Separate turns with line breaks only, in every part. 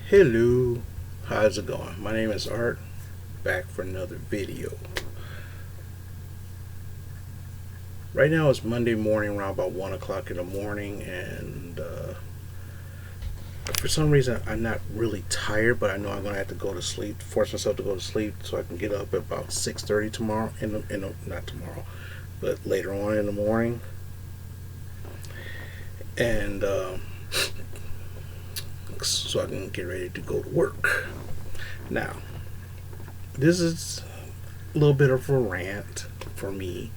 Hello, how's it going? My name is Art, back for another video. Right now it's Monday morning around about 1 o'clock in the morning, and for some reason I'm not really tired, but I know I'm going to have to go to sleep, force myself to go to sleep so I can get up at about 6:30 tomorrow, not tomorrow, but later on in the morning. And so I can get ready to go to work. Now, this is a little bit of a rant for me.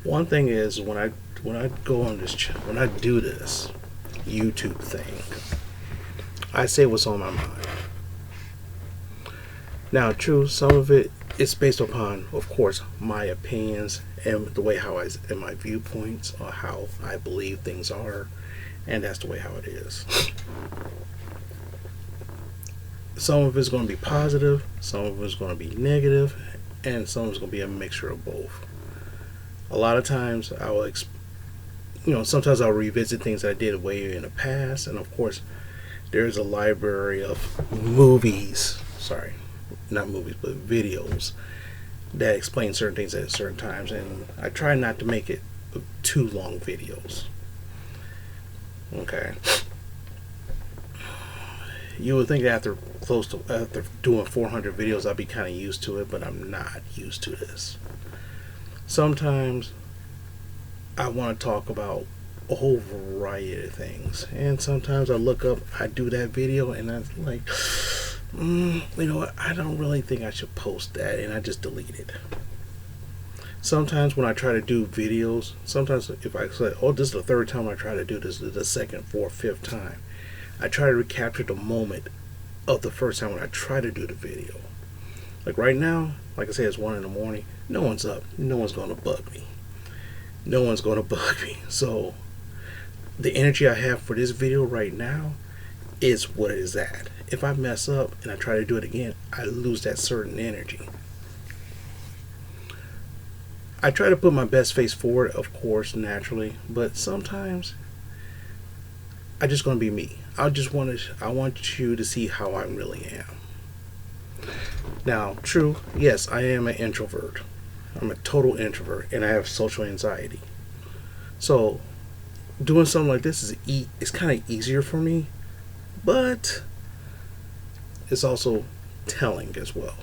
One thing is when I go on this when I do this YouTube thing, I say what's on my mind. Now, true, some of it is based upon, of course, my opinions and the way and my viewpoints or how I believe things are, and that's the way how it is. Some of it's going to be positive, some of it's going to be negative, and some of it's going to be a mixture of both. A lot of times I will, sometimes I'll revisit things I did way in the past, and of course, there's a library of movies. Sorry, not movies, but videos that explain certain things at certain times, and I try not to make it too long videos. Okay. You would think that after doing 400 videos I'd be kind of used to it, but I'm not used to this. Sometimes I want to talk about a whole variety of things, and sometimes I look up, I do that video, and I'm like, you know what, I don't really think I should post that, and I just delete it. Sometimes when I try to do videos, sometimes if I say, oh, this is the third time I try to do this, this is the second, fourth, fifth time, I try to recapture the moment of the first time when I try to do the video. Like right now, like I said, it's 1 in the morning. No one's up. No one's going to bug me. No one's going to bug me. So the energy I have for this video right now is what it is at. If I mess up and I try to do it again, I lose that certain energy. I try to put my best face forward, of course, naturally, but sometimes I just going to be me. I want you to see how I really am. Now, true, yes, I am an introvert. I'm a total introvert, and I have social anxiety. So, doing something like this is kind of easier for me, but it's also telling as well.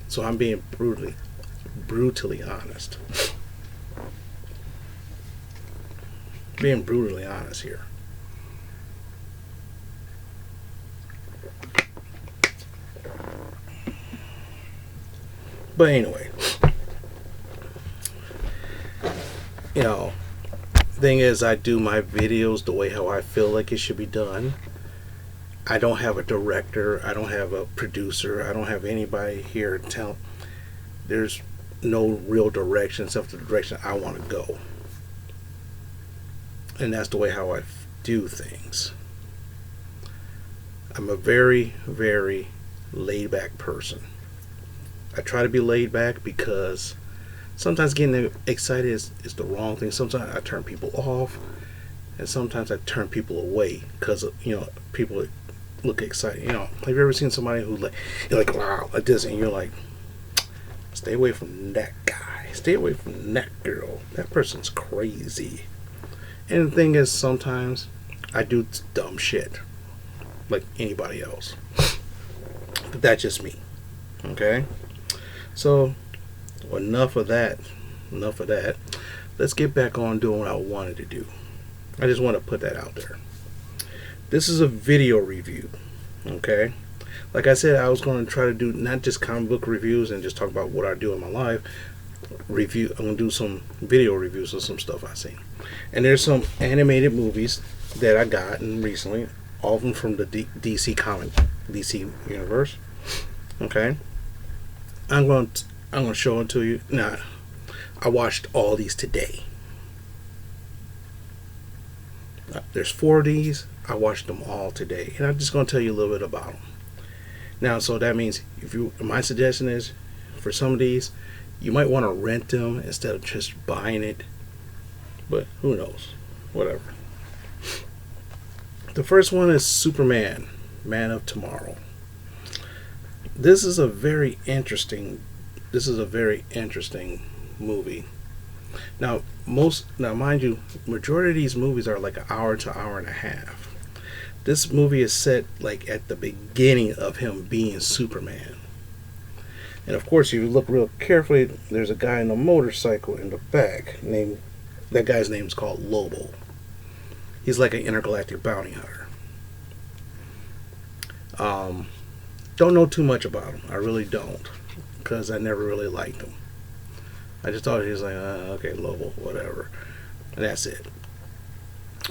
So I'm being brutally honest. Being brutally honest here. But anyway, thing is, I do my videos the way how I feel like it should be done. I don't have a director, I don't have a producer, I don't have anybody here to tell. There's no real direction except the direction I want to go. And that's the way how I do things. I'm a very, very laid back person. I try to be laid back because sometimes getting excited is the wrong thing. Sometimes I turn people off, and sometimes I turn people away because people look excited. Have you ever seen somebody who you're like, wow, like this, and you're like, stay away from that guy, stay away from that girl, that person's crazy. And the thing is, sometimes I do dumb shit like anybody else, but that's just me. Okay. So, enough of that. Let's get back on doing what I wanted to do. I just want to put that out there. This is a video review. Okay? Like I said, I was going to try to do not just comic book reviews and just talk about what I do in my life. I'm going to do some video reviews of some stuff I've seen. And there's some animated movies that I gotten recently. All of them from the DC universe. Okay? I'm going to show it to you. Now, I watched all these today. There's 4 of these. I watched them all today, and I'm just going to tell you a little bit about them. Now, so that means my suggestion is for some of these, you might want to rent them instead of just buying it. but who knows? Whatever. The first one is Superman, Man of Tomorrow. This is a very interesting. This is a very interesting movie. Now, mind you, majority of these movies are like an hour to hour and a half. This movie is set like at the beginning of him being Superman. And of course, if you look real carefully, there's a guy on a motorcycle in the back. That guy's name is called Lobo. He's like an intergalactic bounty hunter. Don't know too much about him. I really don't, because I never really liked him. I just thought he was like, okay, Lobo, whatever, and that's it.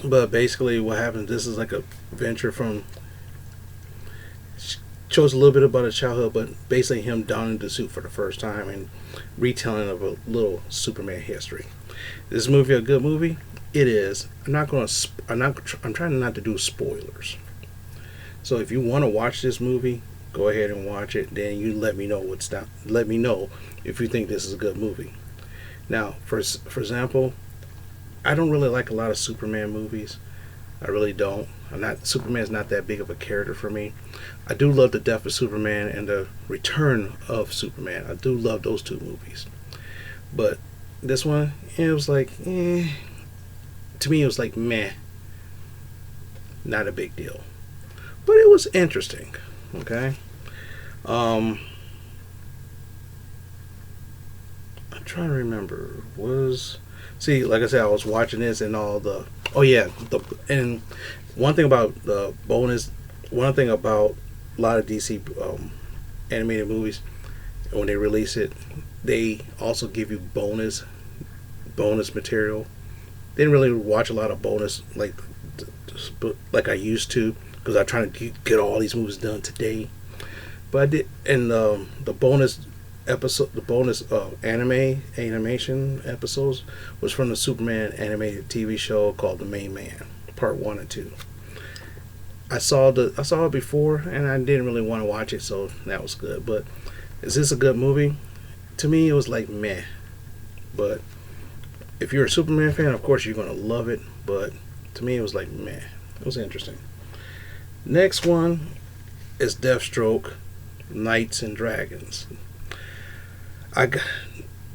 But basically, what happens? This is like a venture from. Shows a little bit about his childhood, but basically him donning the suit for the first time and retelling of a little Superman history. Is this movie a good movie? It is. I'm trying not to do spoilers. So if you want to watch this movie, go ahead and watch it. Then you let me know Let me know if you think this is a good movie. Now, for example, I don't really like a lot of Superman movies. I really don't. Superman's not that big of a character for me. I do love the death of Superman and the return of Superman. I do love those two movies. But this one, it was like, to me, it was like, meh. Not a big deal. But it was interesting. Okay. I'm trying to remember. See, like I said, I was watching this and all the. Oh yeah, and one thing about a lot of DC animated movies, when they release it, they also give you bonus material. Didn't really watch a lot of bonus like I used to, because I'm trying to get all these movies done today. But I did, and the bonus animation episodes was from the Superman animated TV show called The Main Man, Part 1 and 2. I saw it before, and I didn't really want to watch it, so that was good. But is this a good movie? To me, it was like meh. But if you're a Superman fan, of course you're gonna love it. But to me, it was like meh. It was interesting. Next one is Deathstroke, Knights and Dragons.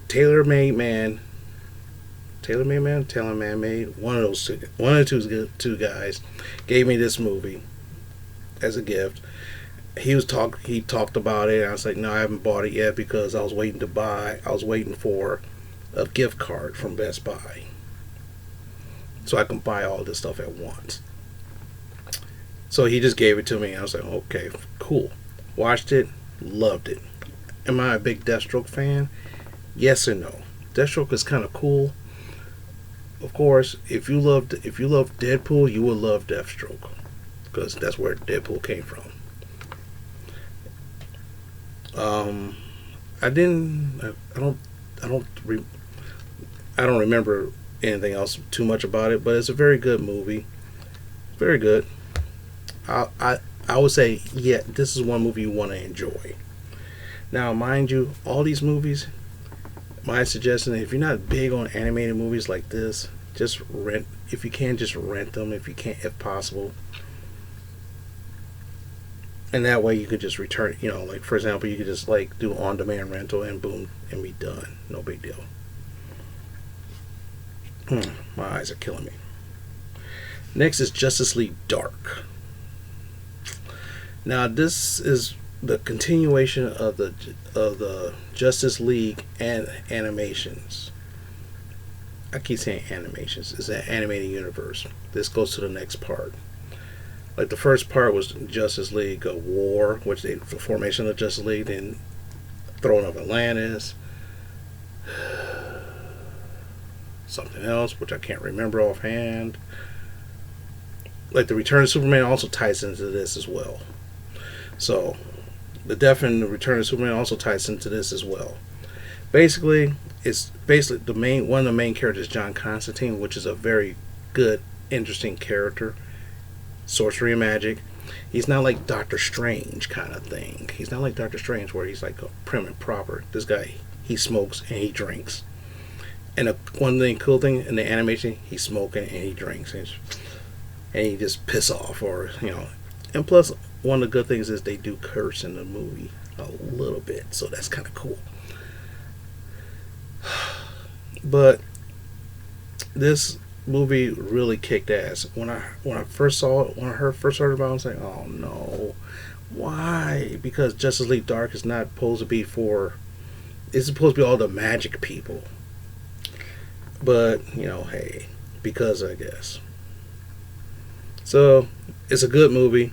Taylor Man made one of the two guys gave me this movie as a gift. He talked about it, and I was like, no, I haven't bought it yet because I was waiting for a gift card from Best Buy so I can buy all this stuff at once. So he just gave it to me, and I was like, okay, cool. Watched it, loved it. Am I a big Deathstroke fan? Yes and no. Deathstroke is kind of cool. Of course, if you love Deadpool, you will love Deathstroke, because that's where Deadpool came from. I don't remember anything else too much about it, but it's a very good movie. Very good. I would say, yeah, this is one movie you want to enjoy. Now, mind you, all these movies, my suggestion, if you're not big on animated movies like this, just rent. If you can, just rent them. If possible. And that way you could just return, like for example, you could just like do on-demand rental and boom, and be done. No big deal. My eyes are killing me. Next is Justice League Dark. Now this is the continuation of the Justice League and animations. I keep saying animations. It's an animated universe. This goes to the next part. Like the first part was Justice League War, which the formation of Justice League, then throne of Atlantis, something else which I can't remember offhand. Like the Return of Superman also ties into this as well. So the Death and the Return of Superman also ties into this as well. Basically, it's one of the main characters, John Constantine, which is a very good, interesting character. Sorcery and magic. He's not like Doctor Strange kind of thing. He's not like Doctor Strange where he's like a prim and proper. This guy, he smokes and he drinks. And one thing, cool thing in the animation, he's smoking and he drinks and he just piss off, or And plus, one of the good things is they do curse in the movie a little bit, so that's kind of cool. But this movie really kicked ass. When I first saw it, when I first heard about it, I was like, oh no, why? Because Justice League Dark is not supposed to be for. It's supposed to be all the magic people. But hey, because I guess. So it's a good movie.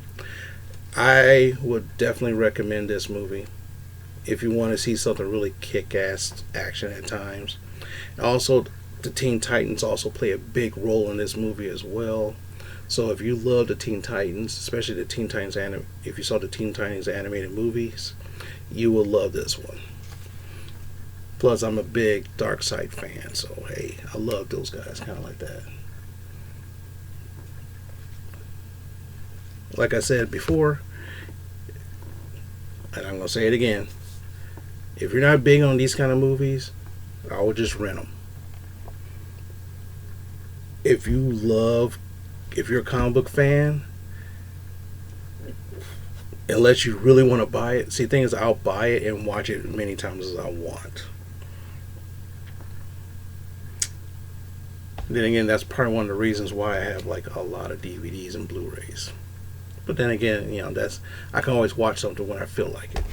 I would definitely recommend this movie if you want to see something really kick-ass action at times. Also, the Teen Titans also play a big role in this movie as well. So if you love the Teen Titans, especially the Teen Titans if you saw the Teen Titans animated movies, you will love this one. Plus, I'm a big Darkseid fan, so hey, I love those guys, kind of like that. Like I said before, and I'm going to say it again, if you're not big on these kind of movies, I would just rent them. If you're a comic book fan, unless you really want to buy it, see, the thing is, I'll buy it and watch it as many times as I want. Then again, that's probably one of the reasons why I have like a lot of DVDs and Blu-rays. But then again, I can always watch something when I feel like it.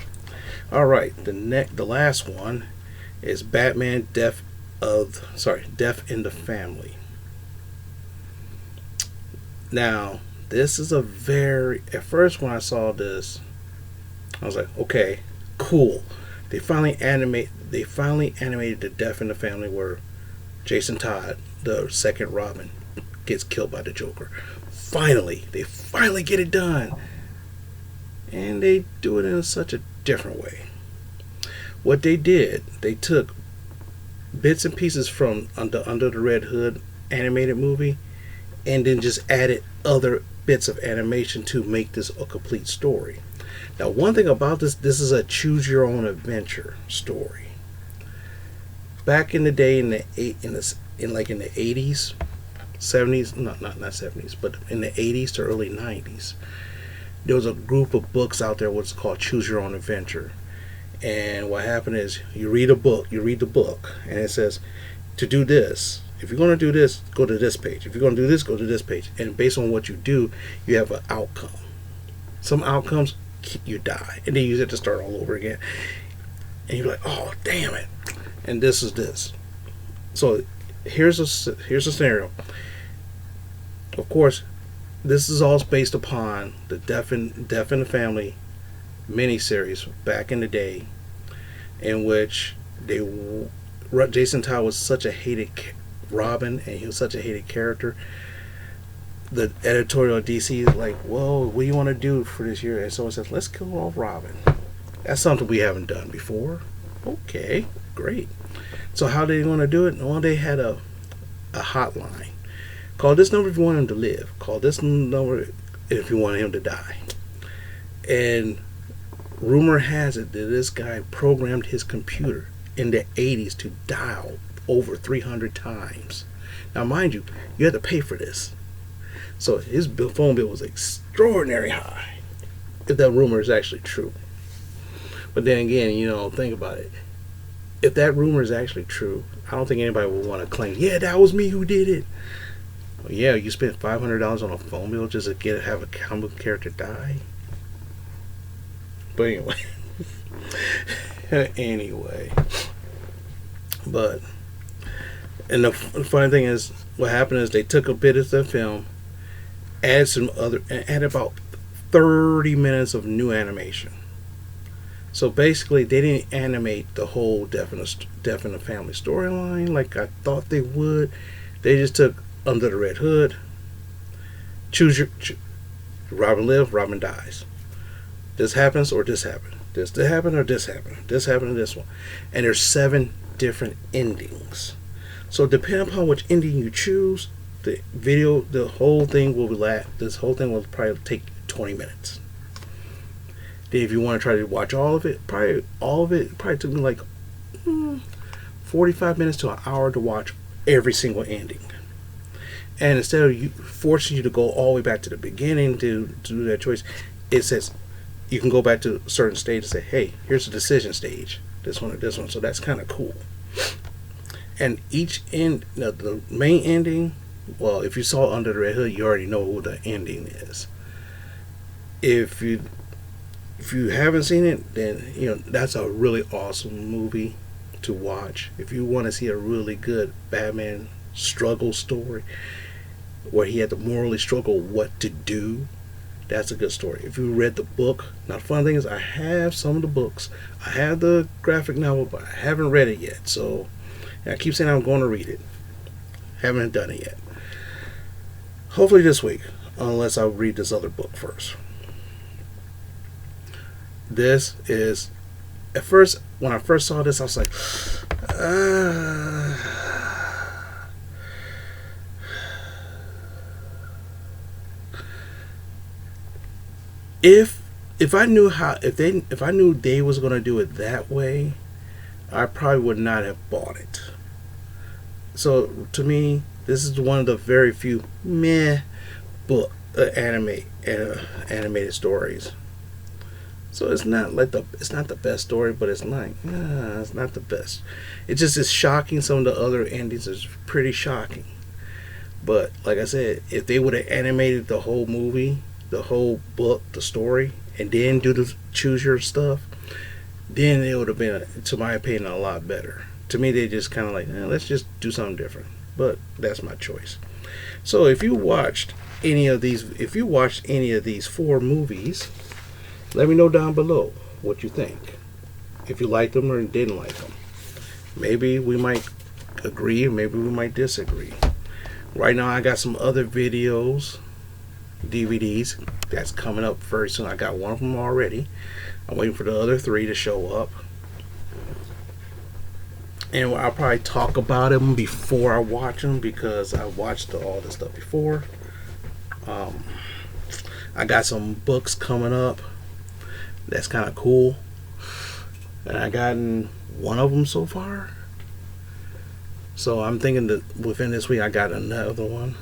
All right, the last one is Batman: Death in the Family. Now, this is at first when I saw this, I was like, okay, cool. They finally animated the Death in the Family where Jason Todd, the second Robin, gets killed by the Joker. They finally get it done. And they do it in such a different way. What they did, they took bits and pieces from Under the Red Hood animated movie and then just added other bits of animation to make this a complete story. Now, one thing about this is a choose your own adventure story. Back in the day, in the 80s, 70s, not 70s, but in the 80s to early 90s, there was a group of books out there what's called Choose Your Own Adventure. And what happened is you read the book, and it says to do this. If you're going to do this, go to this page. If you're going to do this, go to this page. And based on what you do, you have an outcome. Some outcomes, you die. And then you have to start all over again. And you're like, oh, damn it. And this is this. So here's a scenario. Of course, this is all based upon the Death in the Family miniseries back in the day, in which Jason Todd was such a hated Robin, and he was such a hated character. The editorial at DC is like, whoa, what do you want to do for this year? And so it says, let's kill off Robin. That's something we haven't done before. Okay, great. So how do they want to do it? Well, they had a hotline. Call this number if you want him to live. Call this number if you want him to die. And rumor has it that this guy programmed his computer in the 80s to dial over 300 times. Now, mind you, you had to pay for this. So his phone bill was extraordinarily high, if that rumor is actually true. But then again, think about it. If that rumor is actually true, I don't think anybody would want to claim, yeah, that was me who did it. Well, yeah, you spent $500 on a phone bill just to have a comic book character die. But anyway. And the funny thing is, what happened is they took a bit of the film, added about 30 minutes of new animation. So basically, they didn't animate the whole Death in the Family storyline like I thought they would. They just took Under the Red Hood, Robin lives, Robin dies. This happens or this happened. This happened or this happened. This happened or this one. And there's 7 different endings. So depending upon which ending you choose, this whole thing will probably take 20 minutes. Then if you want to try to watch all of it probably took me like 45 minutes to an hour to watch every single ending. And instead of forcing you to go all the way back to the beginning to do that choice, it says you can go back to a certain stage and say, hey, here's the decision stage. This one or this one. So that's kind of cool. And each end, the main ending, well, if you saw Under the Red Hood, you already know who the ending is. If you haven't seen it, then that's a really awesome movie to watch. If you want to see a really good Batman struggle story where he had to morally struggle what to do, that's a good story. If you read the book, now the fun thing is I have some of the books. I have the graphic novel, but I haven't read it yet. So I keep saying I'm going to read it. Haven't done it yet. Hopefully this week, unless I read this other book first. This is, at first, when I first saw this, I was like, if I knew they was gonna do it that way, I probably would not have bought it. So to me, this is one of the very few meh book animated stories. So it's not the best story, but it's not the best. It just is shocking. Some of the other endings is pretty shocking. But like I said, if they would have animated the whole movie, the whole book, the story, and then do the choose your stuff, then it would have been, to my opinion, a lot better. To me, they just kind of like, let's just do something different. But that's my choice. So if you watched any of these 4 movies, let me know down below what you think. If you liked them or didn't like them. Maybe we might agree, or maybe we might disagree. Right now I got some other videos, DVDs, that's coming up very soon. I got one of them already. I'm waiting for the other 3 to show up. And I'll probably talk about them before I watch them, because I watched all this stuff before. I got some books coming up. That's kind of cool. And I gotten one of them so far. So I'm thinking that within this week I got another one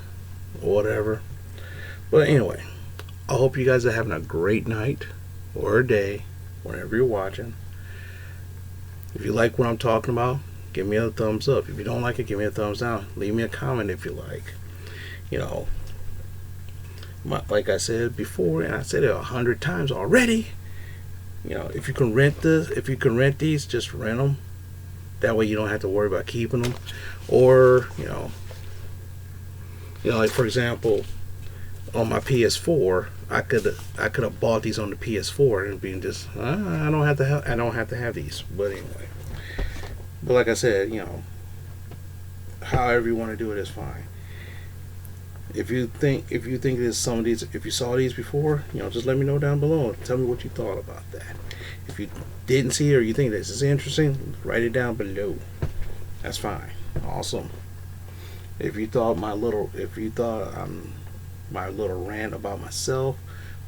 or whatever. But anyway, I hope you guys are having a great night or a day, whenever you're watching. If you like what I'm talking about, give me a thumbs up. If you don't like it, give me a thumbs down. Leave me a comment if you like. Like I said before, and I said it 100 times already. If you can rent these, just rent them. That way you don't have to worry about keeping them. Or, like for example, on my PS4, I could have bought these on the PS4 and being just, I don't have to have these. But anyway, but like I said, however you want to do it is fine. If you think there's some of these, if you saw these before, just let me know down below. Tell me what you thought about that. If you didn't see it or you think this is interesting, write it down below. That's fine. Awesome. If you thought my little rant about myself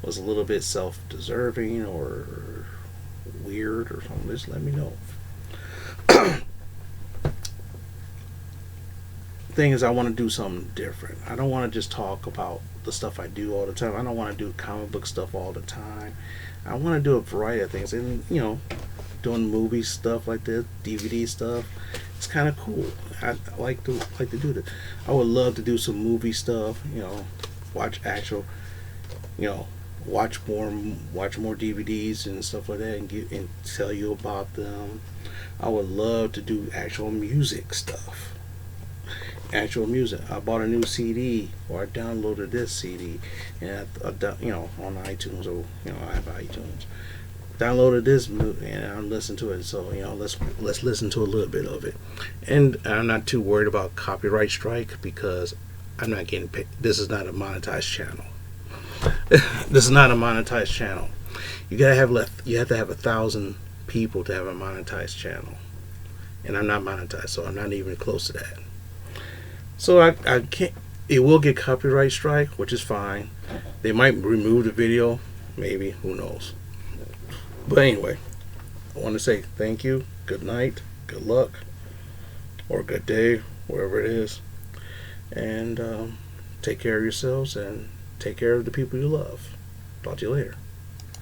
was a little bit self-deserving or weird or something, just let me know. Thing is, I want to do something different. I don't want to just talk about the stuff I do all the time. I don't want to do comic book stuff all the time. I want to do a variety of things, and doing movie stuff like this, DVD stuff. It's kind of cool. I like to do this. I would love to do some movie stuff. Watch more DVDs and stuff like that, and tell you about them. I would love to do actual music stuff. Actual music. I bought a new CD, or I downloaded this CD, and on iTunes, or I have iTunes. Downloaded this and I'm listening to it. So let's listen to a little bit of it. And I'm not too worried about copyright strike, because I'm not getting paid. This is not a monetized channel. This is not a monetized channel. You have to have 1,000 people to have a monetized channel, and I'm not monetized, so I'm not even close to that. So I can't. It will get copyright strike, which is fine. They might remove the video, maybe. Who knows? But anyway, I want to say thank you. Good night. Good luck. or a good day, wherever it is. And take care of yourselves and take care of the people you love. Talk to you later.